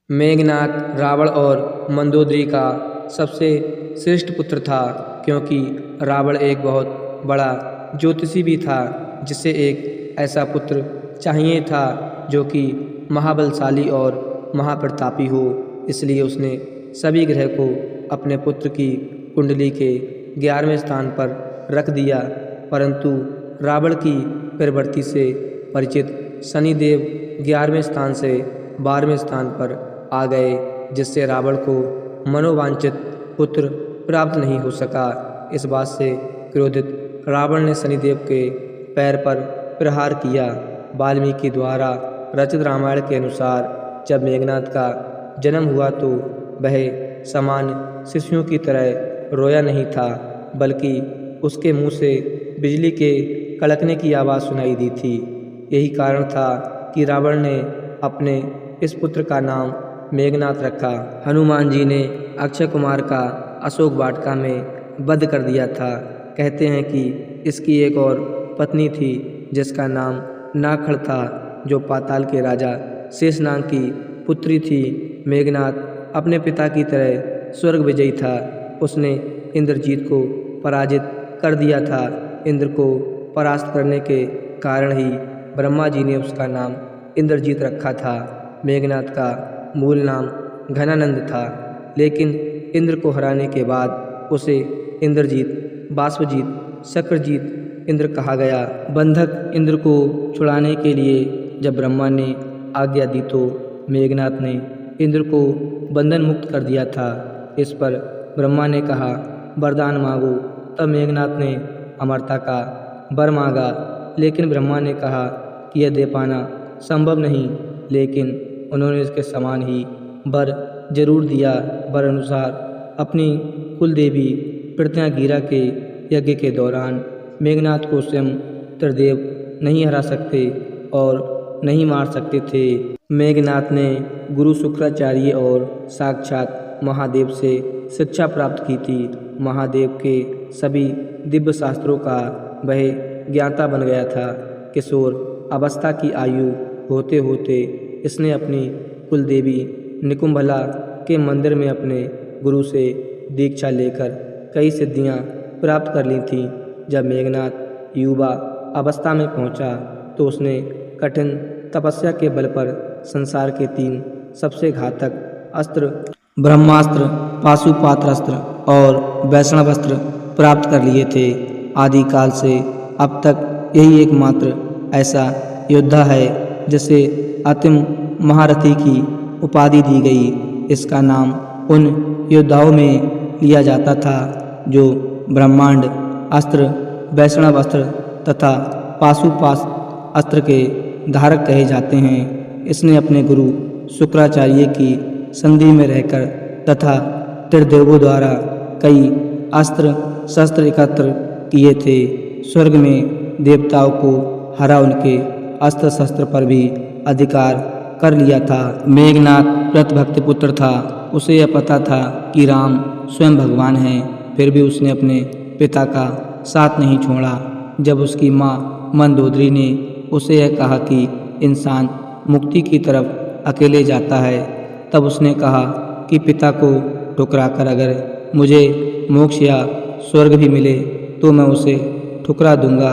मेघनाद रावण और मंदोदरी का सबसे श्रेष्ठ पुत्र था, क्योंकि रावण एक बहुत बड़ा ज्योतिषी भी था, जिसे एक ऐसा पुत्र चाहिए था जो कि महाबलशाली और महाप्रतापी हो। इसलिए उसने सभी ग्रह को अपने पुत्र की कुंडली के 11वें स्थान पर रख दिया। परंतु रावण की प्रवृत्ति से परिचित शनिदेव 11वें स्थान से 12वें स्थान पर आ गए, जिससे रावण को मनोवांछित पुत्र प्राप्त नहीं हो सका। इस बात से क्रोधित रावण ने शनिदेव के पैर पर प्रहार किया। वाल्मीकि द्वारा रचित रामायण के अनुसार जब मेघनाद का जन्म हुआ तो वह सामान्य शिशुओं की तरह रोया नहीं था, बल्कि उसके मुंह से बिजली के कड़कने की आवाज़ सुनाई दी थी। यही कारण था कि रावण ने अपने इस पुत्र का नाम मेघनाद रखा। हनुमान जी ने अक्षय कुमार का अशोक वाटिका में वध कर दिया था। कहते हैं कि इसकी एक और पत्नी थी जिसका नाम नागखड़ था, जो पाताल के राजा शेषनाग की पुत्री थी। मेघनाद अपने पिता की तरह स्वर्ग विजयी था। उसने इंद्रजीत को पराजित कर दिया था। इंद्र को परास्त करने के कारण ही ब्रह्मा जी ने उसका नाम इंद्रजीत रखा था। मेघनाद का मूल नाम घनानंद था, लेकिन इंद्र को हराने के बाद उसे इंद्रजीत, बाष्पजीत, शक्रजीत इंद्र कहा गया। बंधक इंद्र को छुड़ाने के लिए जब ब्रह्मा ने आज्ञा दी तो मेघनाद ने इंद्र को बंधन मुक्त कर दिया था। इस पर ब्रह्मा ने कहा, वरदान मांगो। तब मेघनाद ने अमरता का वर मांगा, लेकिन ब्रह्मा ने कहा कि यह दे पाना संभव नहीं, लेकिन उन्होंने इसके समान ही वर जरूर दिया। वर अनुसार अपनी कुल देवी प्रत्यंगिरा के यज्ञ के दौरान मेघनाद को स्वयं त्रिदेव नहीं हरा सकते और नहीं मार सकते थे। मेघनाद ने गुरु शुक्राचार्य और साक्षात महादेव से शिक्षा प्राप्त की थी। महादेव के सभी दिव्य शास्त्रों का वह ज्ञाता बन गया था। किशोर अवस्था की आयु होते होते इसने अपनी कुलदेवी निकुंभला के मंदिर में अपने गुरु से दीक्षा लेकर कई सिद्धियां प्राप्त कर ली थीं। जब मेघनाद युवा अवस्था में पहुंचा तो उसने कठिन तपस्या के बल पर संसार के 3 सबसे घातक अस्त्र ब्रह्मास्त्र, पाशुपात्रास्त्र और वैष्णवास्त्र प्राप्त कर लिए थे। आदिकाल से अब तक यही एकमात्र ऐसा योद्धा है जिसे अतिम महारथी की उपाधि दी गई। इसका नाम उन योद्धाओं में लिया जाता था जो ब्रह्मांड अस्त्र, वैष्णव अस्त्र तथा पाशुपात अस्त्र के धारक कहे जाते हैं। इसने अपने गुरु शुक्राचार्य की संधि में रहकर तथा त्रिदेवों द्वारा कई अस्त्र शस्त्र एकत्र किए थे। स्वर्ग में देवताओं को हरा उनके अस्त्र शस्त्र पर भी अधिकार कर लिया था। मेघनाद प्रतिभक्त पुत्र था। उसे यह पता था कि राम स्वयं भगवान हैं, फिर भी उसने अपने पिता का साथ नहीं छोड़ा। जब उसकी माँ मंदोदरी ने उसे यह कहा कि इंसान मुक्ति की तरफ अकेले जाता है, तब उसने कहा कि पिता को ठुकराकर अगर मुझे मोक्ष या स्वर्ग भी मिले तो मैं उसे ठुकरा दूंगा।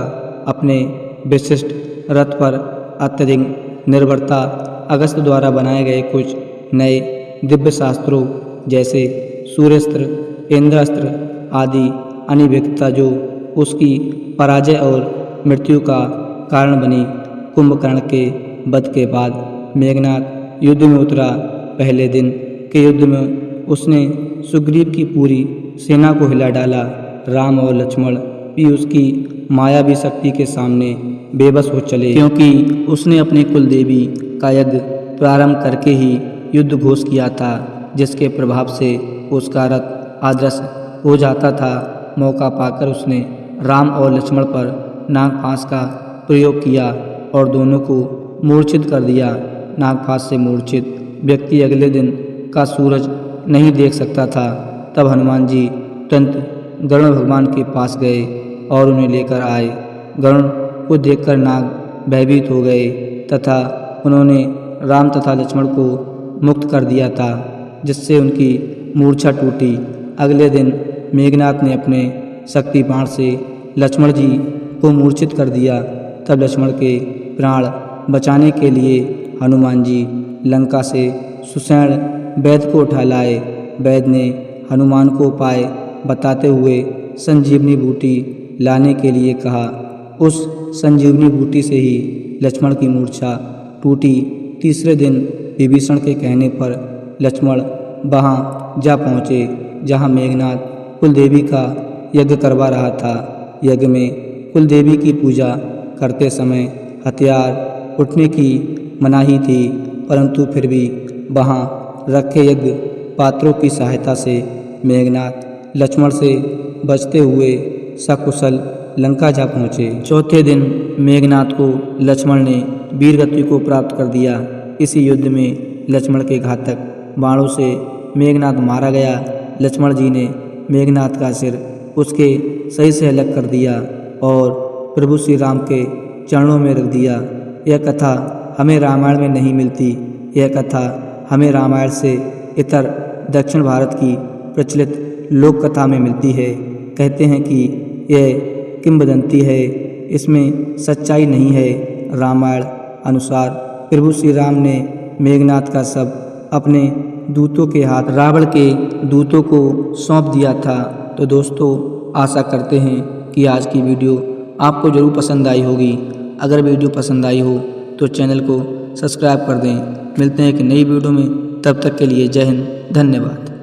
अपने विशिष्ट रथ पर अत्यधिक निर्भरता अगस्त द्वारा बनाए गए कुछ नए दिव्य शास्त्रों जैसे सूर्यास्त्र, इंद्रास्त्र आदि अनिव्यक्तता जो उसकी पराजय और मृत्यु का कारण बनी। कुंभकर्ण के वध के बाद मेघनाद युद्ध में उतरा। पहले दिन के युद्ध में उसने सुग्रीव की पूरी सेना को हिला डाला। राम और लक्ष्मण भी उसकी मायावी शक्ति के सामने बेबस हो चले, क्योंकि उसने अपने कुलदेवी का यज्ञ प्रारंभ करके ही युद्ध घोष किया था, जिसके प्रभाव से उसका रथ अदृश्य हो जाता था। मौका पाकर उसने राम और लक्ष्मण पर नागपाश का प्रयोग किया और दोनों को मूर्छित कर दिया। नागपाश से मूर्छित व्यक्ति अगले दिन का सूरज नहीं देख सकता था। तब हनुमान जी तुरंत गरुड़ भगवान के पास गए और उन्हें लेकर आए। गरुड़ को देखकर नाग भयभीत हो गए तथा उन्होंने राम तथा लक्ष्मण को मुक्त कर दिया था, जिससे उनकी मूर्छा टूटी। अगले दिन मेघनाथ ने अपने शक्ति बाण से लक्ष्मण जी को मूर्छित कर दिया। तब लक्ष्मण के प्राण बचाने के लिए हनुमान जी लंका से सुषेण वैद्य को उठा लाए। वैद्य ने हनुमान को उपाय बताते हुए संजीवनी बूटी लाने के लिए कहा। उस संजीवनी बूटी से ही लक्ष्मण की मूर्छा टूटी। तीसरे दिन विभीषण के कहने पर लक्ष्मण वहाँ जा पहुँचे जहाँ मेघनाथ कुलदेवी का यज्ञ करवा रहा था। यज्ञ में कुलदेवी की पूजा करते समय हथियार उठने की मनाही थी, परंतु फिर भी वहाँ रखे यज्ञ पात्रों की सहायता से मेघनाथ लक्ष्मण से बचते हुए सकुशल लंका जा पहुँचे। चौथे दिन मेघनाथ को लक्ष्मण ने वीरगति को प्राप्त कर दिया। इसी युद्ध में लक्ष्मण के घातक बाणों से मेघनाथ मारा गया। लक्ष्मण जी ने मेघनाथ का सिर उसके सही से अलग कर दिया और प्रभु श्री राम के चरणों में रख दिया। यह कथा हमें रामायण में नहीं मिलती। यह कथा हमें रामायण से इतर दक्षिण भारत की प्रचलित लोक कथा में मिलती है। कहते हैं कि यह किंवदंती है, इसमें सच्चाई नहीं है। रामायण अनुसार प्रभु श्री राम ने मेघनाथ का शव अपने दूतों के हाथ रावण के दूतों को सौंप दिया था। तो दोस्तों, आशा करते हैं कि आज की वीडियो आपको ज़रूर पसंद आई होगी। अगर वीडियो पसंद आई हो तो चैनल को सब्सक्राइब कर दें। मिलते हैं एक नई वीडियो में, तब तक के लिए जय हिंद, धन्यवाद।